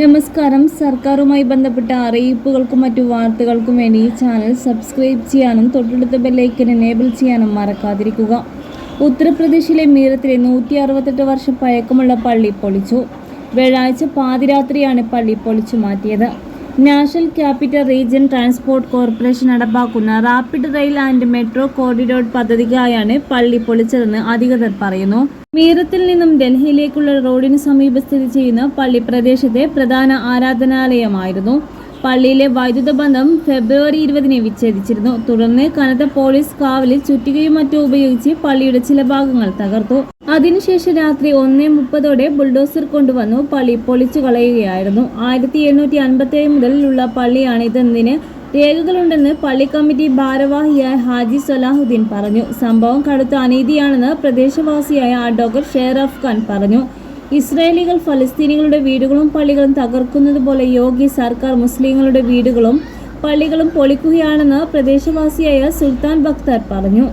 നമസ്കാരം. സർക്കാരുമായി ബന്ധപ്പെട്ട അറിയിപ്പുകൾക്കും മറ്റു വാർത്തകൾക്കും വേണ്ടി ഈ ചാനൽ സബ്സ്ക്രൈബ് ചെയ്യാനും തൊട്ടടുത്ത ബെല്ലൈക്കൻ എനേബിൾ ചെയ്യാനും മറക്കാതിരിക്കുക. ഉത്തർപ്രദേശിലെ മീറത്തിലെ 168 വർഷം പഴക്കമുള്ള പള്ളി പൊളിച്ചു. വ്യാഴാഴ്ച പാതിരാത്രിയാണ് പള്ളി പൊളിച്ചു മാറ്റിയത്. National capital region transport corporation നടപ്പാക്കുന്ന rapid rail and metro corridor പദ്ധതിക്കായാണ് പള്ളി പൊളിച്ചതെന്ന് അധികൃതർ പറയുന്നു. മീറത്തിൽ നിന്നും ഡൽഹിയിലേക്കുള്ള റോഡിന് സമീപം സ്ഥിതി ചെയ്യുന്ന പള്ളി പ്രദേശത്തെ പ്രധാന ആരാധനാലയമായിരുന്നു. പള്ളിയിലെ വൈദ്യുത ബന്ധം ഫെബ്രുവരി 20 വിച്ഛേദിച്ചിരുന്നു. തുടർന്ന് കനത്ത പോലീസ് കാവലിൽ ചുറ്റികയും മറ്റും ഉപയോഗിച്ച് പള്ളിയുടെ ചില ഭാഗങ്ങൾ തകർത്തു. അതിനുശേഷം രാത്രി 1:30 ബുൾഡോസർ കൊണ്ടുവന്നു പള്ളി പൊളിച്ചു കളയുകയായിരുന്നു. 1757 മുതലുള്ള പള്ളിയാണ് ഇതെന്നതിന് രേഖകളുണ്ടെന്ന് പള്ളി കമ്മിറ്റി ഭാരവാഹിയായ ഹാജി സലാഹുദ്ദീൻ പറഞ്ഞു. സംഭവം കടുത്ത അനീതിയാണെന്ന് പ്രദേശവാസിയായ അഡ്വക്കേറ്റ് ഷെറഫ് ഖാൻ പറഞ്ഞു. ഇസ്രായേലികൾ ഫലസ്തീനികളുടെ വീടുകളും പള്ളികളും തകർക്കുന്നത് പോലെ യോഗി സർക്കാർ മുസ്ലിങ്ങളുടെ വീടുകളും പള്ളികളും പൊളിക്കുകയാണെന്ന് പ്രദേശവാസിയായ സുൽത്താൻ ബക്താർ പറഞ്ഞു.